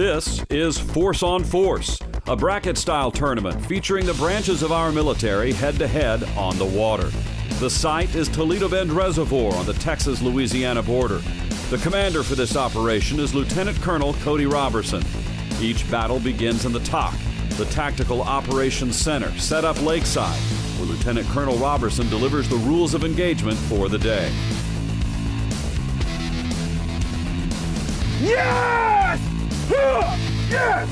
This is Force on Force, a bracket-style tournament featuring the branches of our military head-to-head on the water. The site is Toledo Bend Reservoir on the Texas-Louisiana border. The commander for this operation is Lieutenant Colonel Cody Robertson. Each battle begins in the TOC, the Tactical Operations Center, set up lakeside, where Lieutenant Colonel Robertson delivers the rules of engagement for the day. Yes! Yes!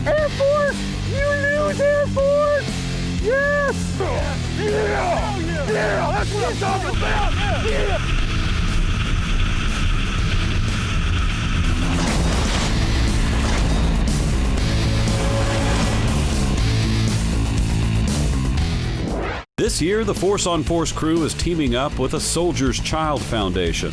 Air Force! You lose, Air Force! Yes! Yeah! Yeah! That's what I'm talking about! Yeah! This year, the Force on Force crew is teaming up with a Soldier's Child Foundation.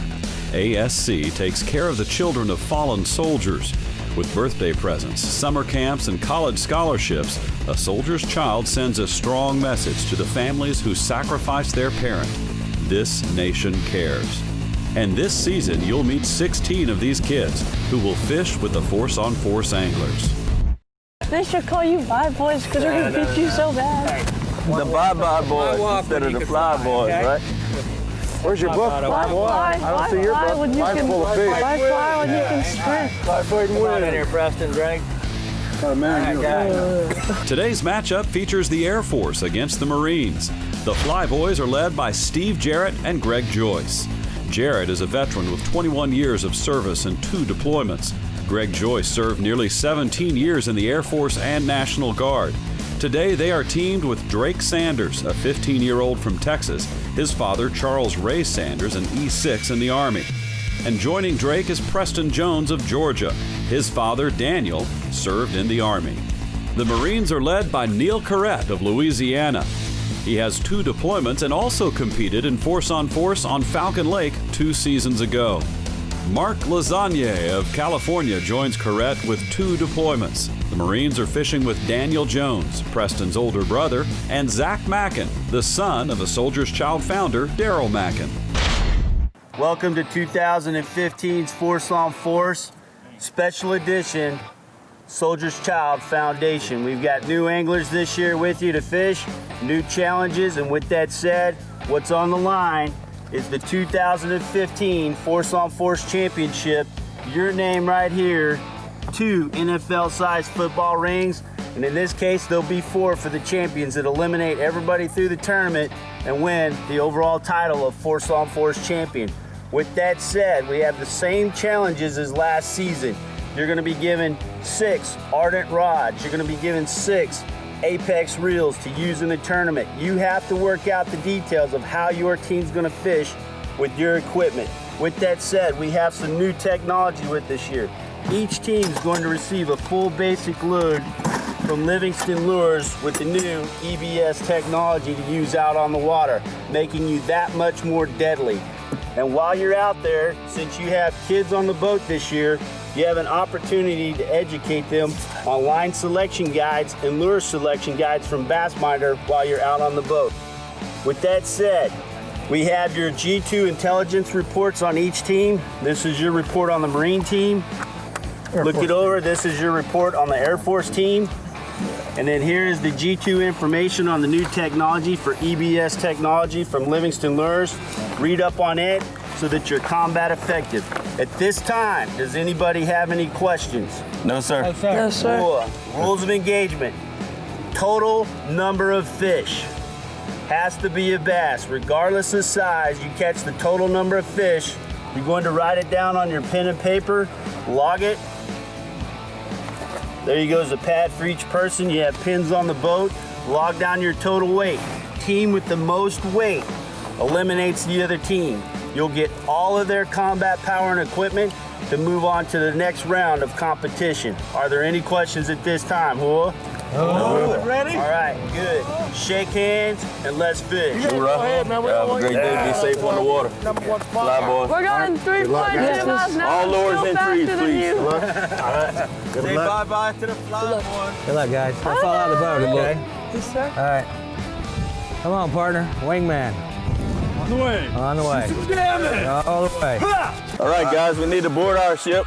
ASC takes care of the children of fallen soldiers. With birthday presents, summer camps, and college scholarships, a soldier's child sends a strong message to the families who sacrificed their parent. This nation cares. And this season, you'll meet 16 of these kids who will fish with the Force on Force anglers. They should call you Bye Boys because they're going to beat you so bad. The bye-bye boys instead of the fly boys, right? Where's your book? Fly, fly, I don't see your book. when you Mine's can full of fish. fly when you can sprint. Fly, fight, and win. In here, Preston, drink. Today's matchup features the Air Force against the Marines. The Fly Boys are led by Steve Jarrett and Greg Joyce. Jarrett is a veteran with 21 years of service and 2 deployments. Greg Joyce served nearly 17 years in the Air Force and National Guard. Today, they are teamed with Drake Sanders, a 15-year-old from Texas. His father, Charles Ray Sanders, an E6 in the Army. And joining Drake is Preston Jones of Georgia. His father, Daniel, served in the Army. The Marines are led by Neil Corrett of Louisiana. He has 2 deployments and also competed in Force on Force on Falcon Lake 2 seasons ago. Mark Lasagne of California joins Corrett with 2 deployments. The Marines are fishing with Daniel Jones, Preston's older brother, and Zach Mackin, the son of a Soldier's Child founder, Daryl Mackin. Welcome to 2015's Force on Force Special Edition Soldier's Child Foundation. We've got new anglers this year with you to fish, new challenges, and with that said, what's on the line is the 2015 Force on Force Championship. Your name right here, 2 NFL-sized football rings, and in this case, there'll be 4 for the champions that eliminate everybody through the tournament and win the overall title of Force on Force champion. With that said, we have the same challenges as last season. You're gonna be given 6 Ardent rods. You're gonna be given 6 Apex reels to use in the tournament. You have to work out the details of how your team's gonna fish with your equipment. With that said, we have some new technology with this year. Each team is going to receive a full basic load from Livingston Lures with the new EBS technology to use out on the water, making you that much more deadly. And while you're out there, since you have kids on the boat this year, you have an opportunity to educate them on line selection guides and lure selection guides from Bassminder while you're out on the boat. With that said, we have your G2 intelligence reports on each team. This is your report on the Marine team. Look it over, this is your report on the Air Force team. And then here is the G2 information on the new technology for EBS technology from Livingston Lures. Read up on it so that you're combat effective. At this time, does anybody have any questions? No, sir. No, sir. Cool. Rules of engagement. Total number of fish has to be a bass. Regardless of size, you catch the total number of fish. You're going to write it down on your pen and paper, log it. There you go, is a pad for each person. You have pins on the boat. Log down your total weight. Team with the most weight eliminates the other team. You'll get all of their combat power and equipment to move on to the next round of competition. Are there any questions at this time, Hua? Oh, ready? All right, good. Shake hands and let's fish. Go ahead, man. Have a great day. Be safe on the water. Number 1 spot. Fly, boys. We're going 3.2 miles an hour. All lures Still and faster trees, than please. you. All right. Say bye-bye to the fly, boy. Good luck, guys. Don't fall out of the boat, okay? Yes, sir. All right. Come on, partner. Wingman. On the way. On the way. Damn it! All the way. All right, guys, we need to board our ship.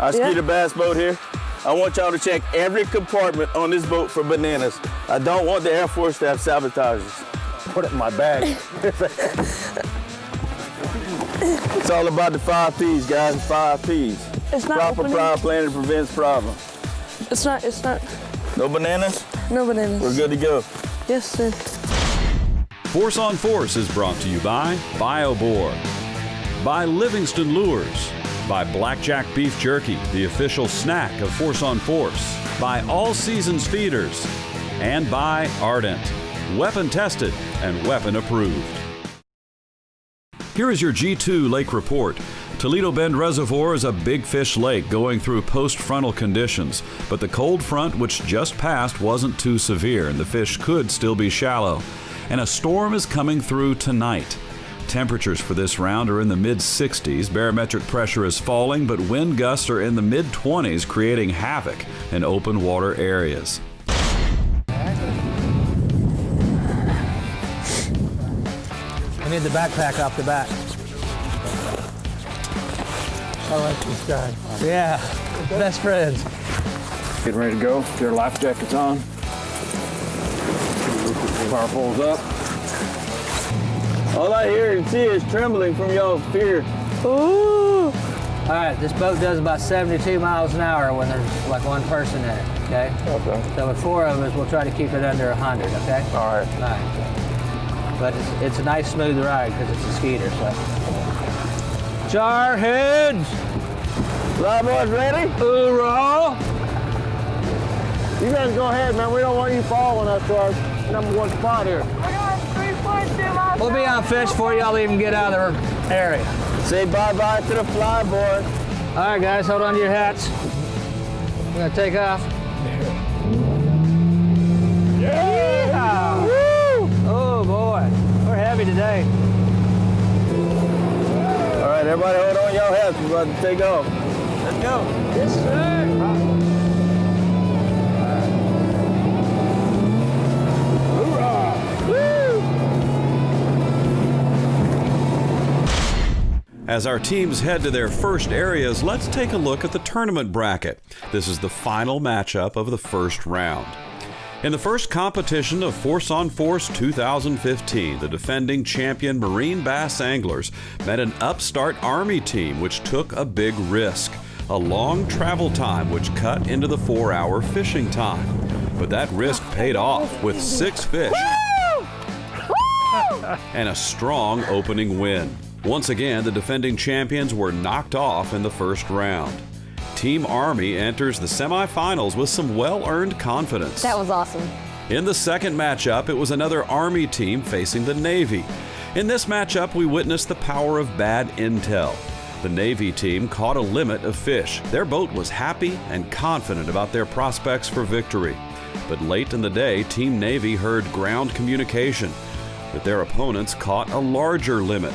Our Skeeter Bass boat here. I want y'all to check every compartment on this boat for bananas. I don't want the Air Force to have sabotages. Put it in my bag. It's all about the 5 P's, guys, 5 P's. It's not Proper opening. prior planning prevents problems. It's not. No bananas? No bananas. We're good to go. Yes, sir. Force on Force is brought to you by BioBore, by Livingston Lures, by Blackjack Beef Jerky, the official snack of Force on Force, by All Seasons Feeders, and by Ardent, weapon tested and weapon approved. Here is your G2 lake report. Toledo Bend Reservoir is a big fish lake going through post-frontal conditions, but the cold front which just passed wasn't too severe and the fish could still be shallow. And a storm is coming through tonight. Temperatures for this round are in the mid-60s, barometric pressure is falling, but wind gusts are in the mid-20s, creating havoc in open water areas. We need the backpack off the back. I like this guy. Yeah, best friends. Getting ready to go. Get our life jackets on. Power poles up. All I hear and see is trembling from y'all's fear. Ooh! All right, this boat does about 72 miles an hour when there's like one person in it, okay? Okay. So with 4 of us, we'll try to keep it under 100, okay? All right. All right. But it's a nice smooth ride because it's a Skeeter, so. Jarheads! Fly boys ready? Hoorah! You guys go ahead, man. We don't want you following us to our #1 spot here. We'll be on fish before y'all even get out of the area. Say bye-bye to the fly boy. All right, guys, hold on to your hats. We're gonna take off. Yeah! Woo! Oh boy, we're heavy today. All right, everybody hold on y'all hats. We're about to take off. Let's go. Yes, sir. As our teams head to their first areas, let's take a look at the tournament bracket. This is the final matchup of the first round. In the first competition of Force on Force 2015, the defending champion Marine Bass Anglers met an upstart Army team which took a big risk, a long travel time which cut into the 4-hour fishing time. But that risk paid off with 6 fish and a strong opening win. Once again, the defending champions were knocked off in the first round. Team Army enters the semifinals with some well-earned confidence. That was awesome. In the second matchup, it was another Army team facing the Navy. In this matchup, we witnessed the power of bad intel. The Navy team caught a limit of fish. Their boat was happy and confident about their prospects for victory. But late in the day, Team Navy heard ground communication that their opponents caught a larger limit.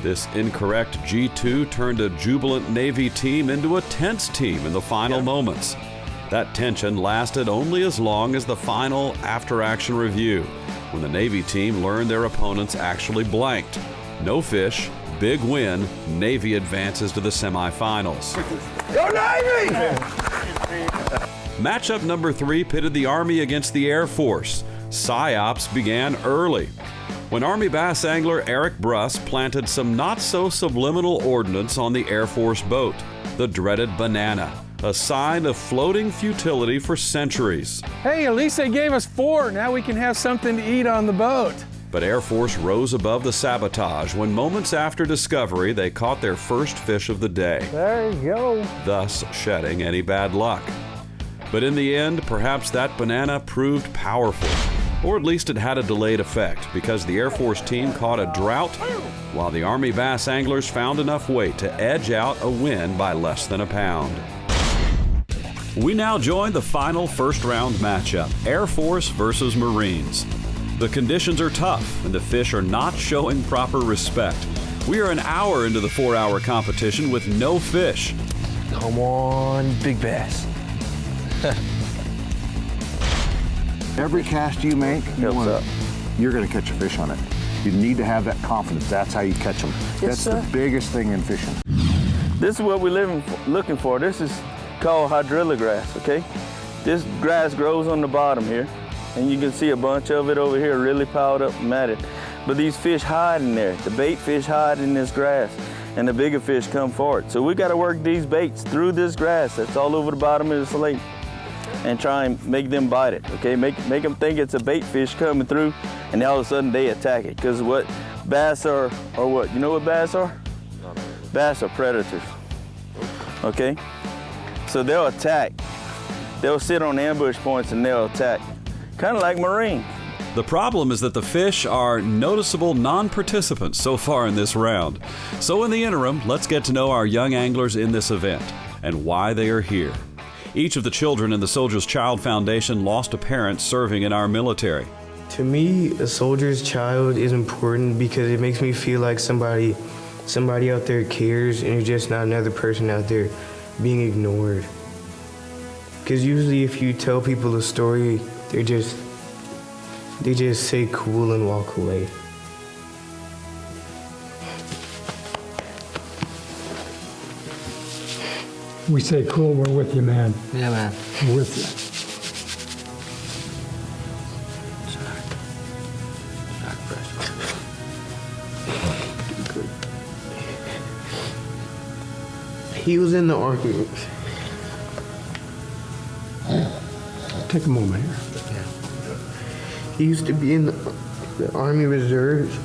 This incorrect G2 turned a jubilant Navy team into a tense team in the final moments. That tension lasted only as long as the final after-action review, when the Navy team learned their opponents actually blanked. No fish, big win, Navy advances to the semifinals. Go Navy! Matchup number 3 pitted the Army against the Air Force. PSYOPs began early, when Army bass angler Eric Bruss planted some not-so-subliminal ordnance on the Air Force boat, the dreaded banana, a sign of floating futility for centuries. Hey, at least they gave us 4. Now we can have something to eat on the boat. But Air Force rose above the sabotage when moments after discovery they caught their first fish of the day, There you go. thus shedding any bad luck. But in the end, perhaps that banana proved powerful. Or at least it had a delayed effect, because the Air Force team caught a drought, while the Army bass anglers found enough weight to edge out a win by less than a pound. We now join the final first round matchup, Air Force versus Marines. The conditions are tough, and the fish are not showing proper respect. We are an hour into the 4-hour competition with no fish. Come on, big bass. Every cast you make, you're going to catch a fish on it. You need to have that confidence. That's how you catch them. Yes, That's sir. the biggest thing in fishing. This is what we're looking for. This is called hydrilla grass, okay? This grass grows on the bottom here, and you can see a bunch of it over here really piled up and matted. But these fish hide in there. The bait fish hide in this grass, and the bigger fish come for it. So we got to work these baits through this grass that's all over the bottom of this lake and try and make them bite it, okay? Make them think it's a bait fish coming through, and all of a sudden they attack it. Because what bass are what? You know what bass are? Bass are predators, okay? So they'll attack. They'll sit on ambush points and they'll attack, kind of like marine. The problem is that the fish are noticeable non-participants so far in this round. So in the interim, let's get to know our young anglers in this event and why they are here. Each of the children in the Soldier's Child Foundation lost a parent serving in our military. To me, a soldier's child is important because it makes me feel like somebody out there cares and you're just not another person out there being ignored. Because usually if you tell people a story, they just say cool and walk away. We say cool, we're with you, man. Yeah, man. We're with you. He was in the Army. Take a moment here. He used to be in the Army Reserves.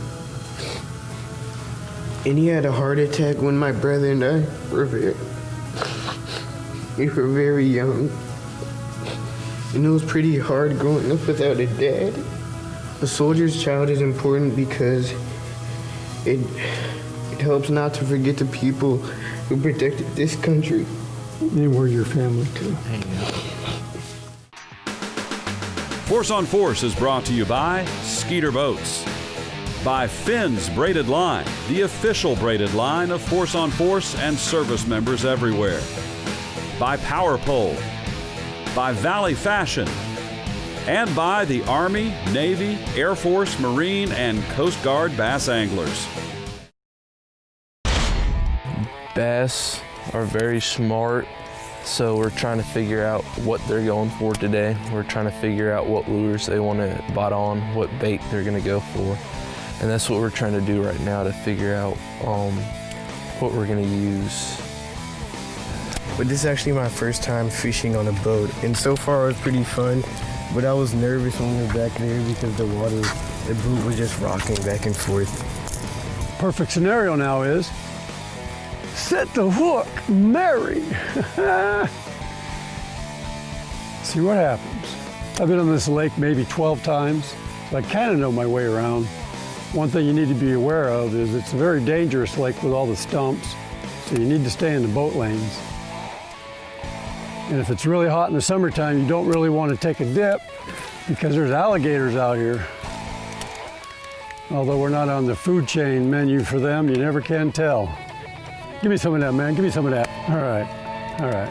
And he had a heart attack when my brother and I were very young. And it was pretty hard growing up without a dad. A soldier's child is important because it helps not to forget the people who protected this country. And we're your family, too. Force on Force is brought to you by Skeeter Boats, by Finn's Braided Line, the official braided line of Force on Force and service members everywhere, by Power Pole, by Valley Fashion, and by the Army, Navy, Air Force, Marine, and Coast Guard bass anglers. Bass are very smart, so we're trying to figure out what they're going for today. We're trying to figure out what lures they want to bite on, what bait they're going to go for. And that's what we're trying to do right now, to figure out what we're going to use. But this is actually my first time fishing on a boat, and so far it was pretty fun, but I was nervous when we were back there because the boat was just rocking back and forth. Perfect scenario now is set the hook, marry. See what happens. I've been on this lake maybe 12 times, so I kind of know my way around. One thing you need to be aware of is it's a very dangerous lake with all the stumps, so you need to stay in the boat lanes. And if it's really hot in the summertime, you don't really want to take a dip because there's alligators out here. Although we're not on the food chain menu for them, you never can tell. Give me some of that, man. Give me some of that. All right. All right.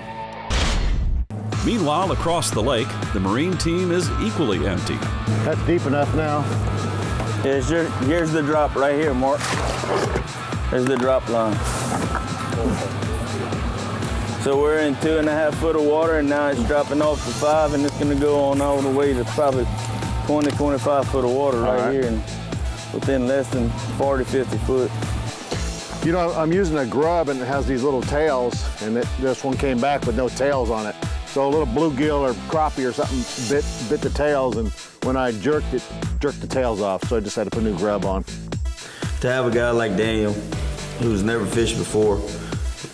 Meanwhile, across the lake, the Marine team is equally empty. That's deep enough now. Here's the drop right here, Mark. There's the drop line. So we're in 2.5 foot of water, and now it's dropping off to 5, and it's going to go on all the way to probably 20, 25 foot of water right here, and within less than 40, 50 foot. You know, I'm using a grub and it has these little tails, and this one came back with no tails on it. So a little bluegill or crappie or something bit the tails, and when I jerked the tails off, so I just had to put a new grub on. To have a guy like Daniel, who's never fished before,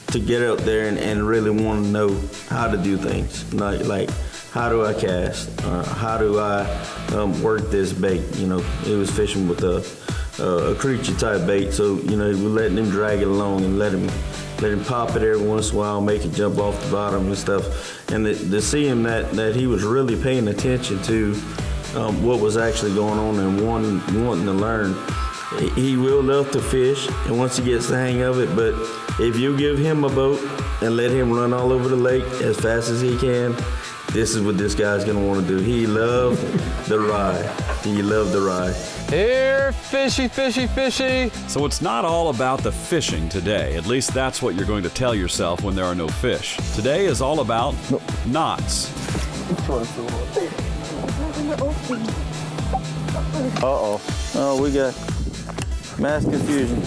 to get out there and really want to know how to do things, like how do I cast, how do I work this bait. You know, he was fishing with a creature type bait, so you know, we're letting him drag it along and let him pop it every once in a while, make it jump off the bottom and stuff. And to see him that he was really paying attention to what was actually going on and wanting to learn. He will love to fish, and once he gets the hang of it, but if you give him a boat and let him run all over the lake as fast as he can, This is what this guy's gonna want to do. He loved the ride. He loved the ride. Here, fishy, fishy, fishy. So it's not all about the fishing today. At least that's what you're going to tell yourself when there are no fish. Today is all about knots. Uh-oh. Oh, we got mass confusion.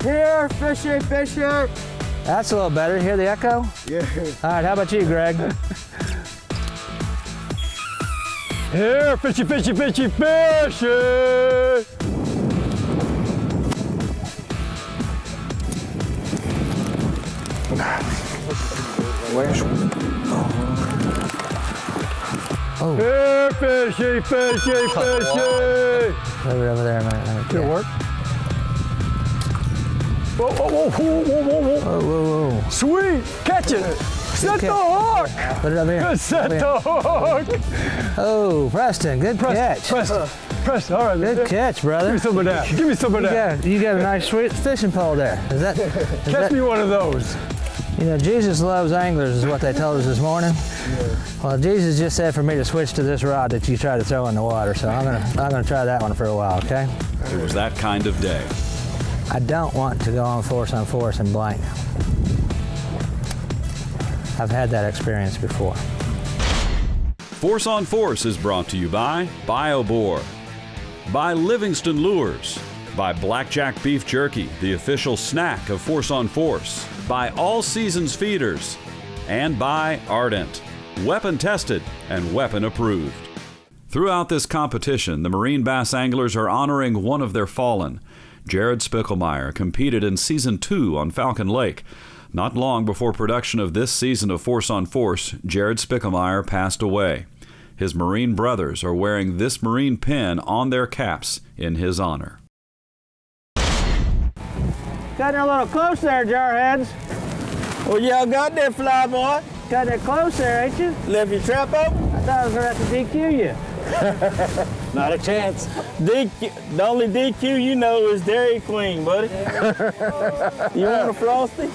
Here, fishy, fishy. That's a little better. Hear the echo? Yeah. All right, how about you, Greg? Here, fishy, fishy, fishy, fishy! Oh. Here, fishy, fishy, fishy! Over there, man. Did it work? Whoa, whoa, whoa, whoa, whoa, whoa, whoa. Whoa, whoa, whoa. Sweet! Catch it! Set the hook! Put it up here. Set the hook! Oh, Preston, good catch. Preston, all right. Good catch, brother. Give me some of that. Give me some of that. You got a nice sweet fishing pole there. Catch me one of those. You know, Jesus loves anglers is what they told us this morning. Well, Jesus just said for me to switch to this rod that you try to throw in the water, so I'm gonna try that one for a while, okay? It was that kind of day. I don't want to go on force and blank. I've had that experience before. Force on Force is brought to you by BioBore, by Livingston Lures, by Blackjack Beef Jerky, the official snack of Force on Force, by All Seasons Feeders, and by Ardent, weapon tested and weapon approved. Throughout this competition, the marine bass anglers are honoring one of their fallen. Jared Spickelmeyer competed in Season 2 on Falcon Lake. Not long before production of this season of Force on Force, Jared Spickelmeyer passed away. His Marine brothers are wearing this Marine pin on their caps in his honor. Getting a little close there, Jarheads. Well, y'all got that fly, boy. Got it close there, ain't you? Left your trap open? I thought I was gonna have to DQ you. Not a chance. DQ, the only DQ you know is Dairy Queen, buddy. You want a Frosty?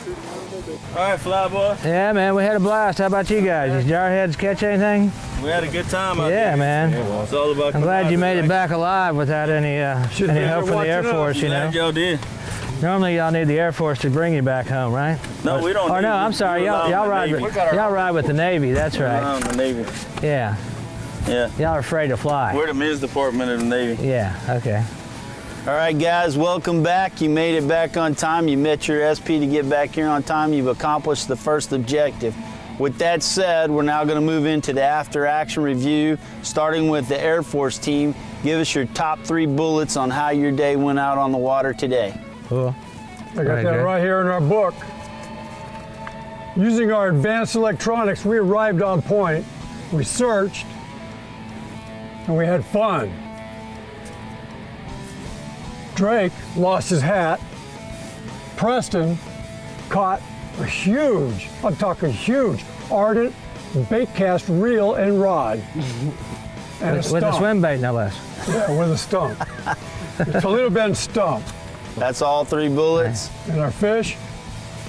All right, fly boy. Yeah, man, we had a blast. How about you guys? Did Jarheads catch anything? We had a good time out there. Yeah, man. It's all about. I'm glad you made it back alive without any help from the Air Force, you know. Glad y'all did. Normally, y'all need the Air Force to bring you back home, right? No, we don't. Oh no, I'm sorry. Y'all ride with the Navy. That's right. The Navy. Yeah. Yeah. Y'all are afraid to fly. We're the men's department of the Navy. Yeah. Okay. All right, guys, welcome back. You made it back on time. You met your SP to get back here on time. You've accomplished the first objective. With that said, we're now going to move into the after-action review, starting with the Air Force team. Give us your top 3 bullets on how your day went out on the water today. Cool. I got that right here in our book. Using our advanced electronics, we arrived on point, we searched, and we had fun. Drake lost his hat. Preston caught a huge, I'm talking huge, Ardent bait cast reel and rod. And with a swim bait, no less. Yeah, with a stump. The Toledo Bend stump. That's all 3 bullets. And our fish?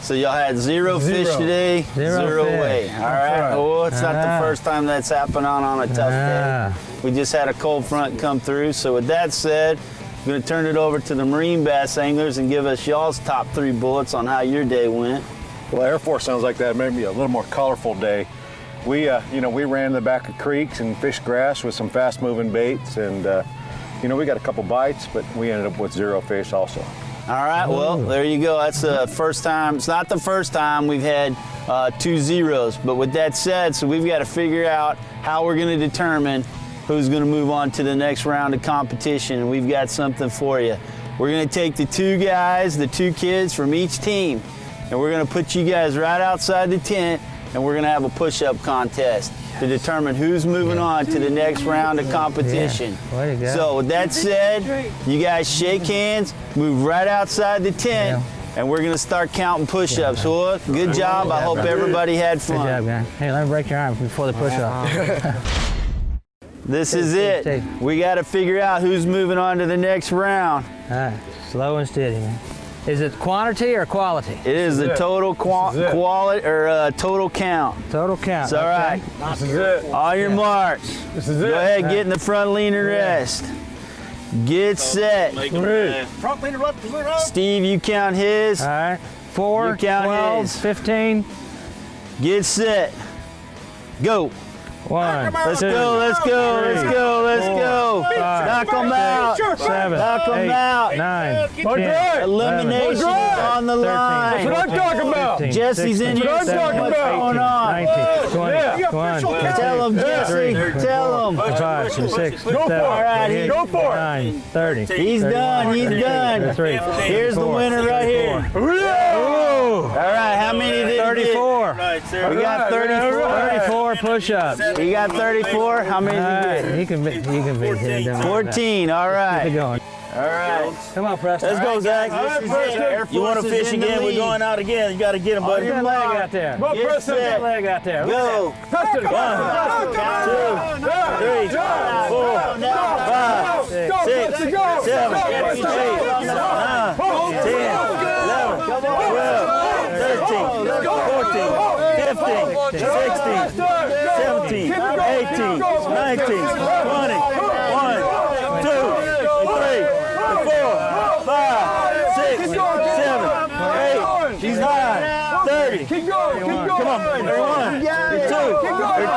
So y'all had 0 fish today, 0 weight. All right. Well, it's not the first time that's happened on a tough day. We just had a cold front come through. So with that said, I'm going to turn it over to the Marine bass anglers and give us y'all's top 3 bullets on how your day went. Well, Air Force sounds like that. Maybe a little more colorful day. We, we ran in the back of creeks and fished grass with some fast-moving baits, and we got a couple bites, but we ended up with 0 fish also. All right, well, there you go. That's the first time. It's not the first time we've had 2 zeros, but with that said, so we've got to figure out how we're going to determine who's going to move on to the next round of competition, and we've got something for you. We're going to take the 2 guys, the 2 kids from each team, and we're going to put you guys right outside the tent, and we're going to have a push-up contest to determine who's moving on to the next round of competition. Yeah. Way to go. So with that said, you guys shake hands, move right outside the tent, and we're going to start counting push-ups. Good job. I hope everybody had fun. Good job, guys. Hey, let me break your arm before the push-up. This is it. We got to figure out who's moving on to the next round. All right, slow and steady, man. Is it quantity or quality? It is the total quality or total count. Total count. It's all right. This is it. All your marks. This is it. Go ahead, get in the front lean and rest. Get set. Front leaner left, leaner up. Steve, you count his. All right. 4, You count 12, his. 15. Get set. Go. 1. Let's go, let's go, let's go, let's go. Knock them out. 7. Knock them 8, out. 9. 10. Elimination is on the line. That's what I'm talking about. Jesse's in here. That's what I'm talking What's about. going on? 19, 20, Yeah. 21, Tell him, Jesse. 23, Tell him. 5, 6, 7, Go for it. 8, All right, go for it. 9, 30. He's done, he's done. 33, Here's the winner right here. All right, how many did he get? 34. We got 34. 34 push-ups. He got 34. How many did He can beat him. 14. All Keep it right. going. All right. Come on, Preston. Let's go, Zach. This is it. Air You want Force to is fish in the again? We're lead. going out again. You got to get him, buddy. Get that leg out there. Go, Get Preston. set. That leg out there. Go. 1, 2, 3, 4, 5, 6, 7, 8, 9, 10, 11, 12, 13, 14, 15, 16, 17, 18, 19, 20, 1, 2, 3, 4, 5, 6, 7, 8, 9, 30. Keep going. Keep going. Come on, 31, 32, 33,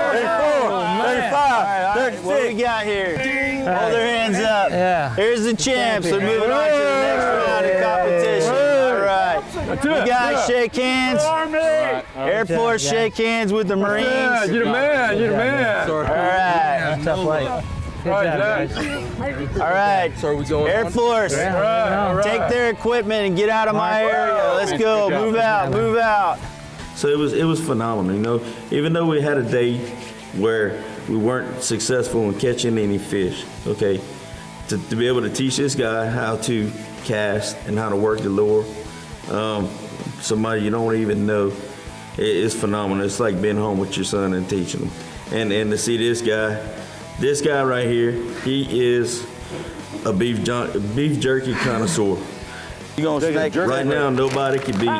34, 35, 36. What we got here? Hold their hands up. Yeah. Here's the champs. They're moving on to the next round of competition. All right. You guys shake hands. Air Force shake hands with the Marines. Yeah, you're the man. You're the man. All right. Tough leg. Good job, guys. All right. So are we going Air on? Force, take their equipment and get out of my area. Let's go. Move out. Move out. So it was phenomenal, you know. Even though we had a day where we weren't successful in catching any fish, okay, to be able to teach this guy how to cast and how to work the lure, somebody you don't even know, it's phenomenal. It's like being home with your son and teaching him. And to see this guy right here, he is a beef jerky connoisseur. Right now, nobody can beat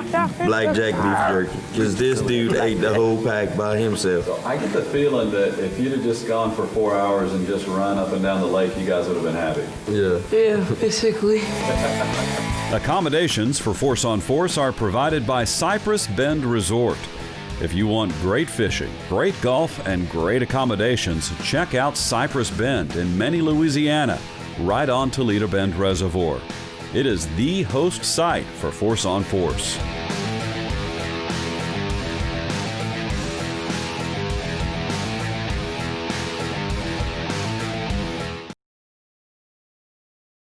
Blackjack beef jerky because this dude ate the whole pack by himself. I get the feeling that if you'd have just gone for 4 hours and just run up and down the lake, you guys would have been happy. Yeah, basically. Accommodations for Force on Force are provided by Cypress Bend Resort. If you want great fishing, great golf, and great accommodations, check out Cypress Bend in Many, Louisiana, right on Toledo Bend Reservoir. It is the host site for Force on Force.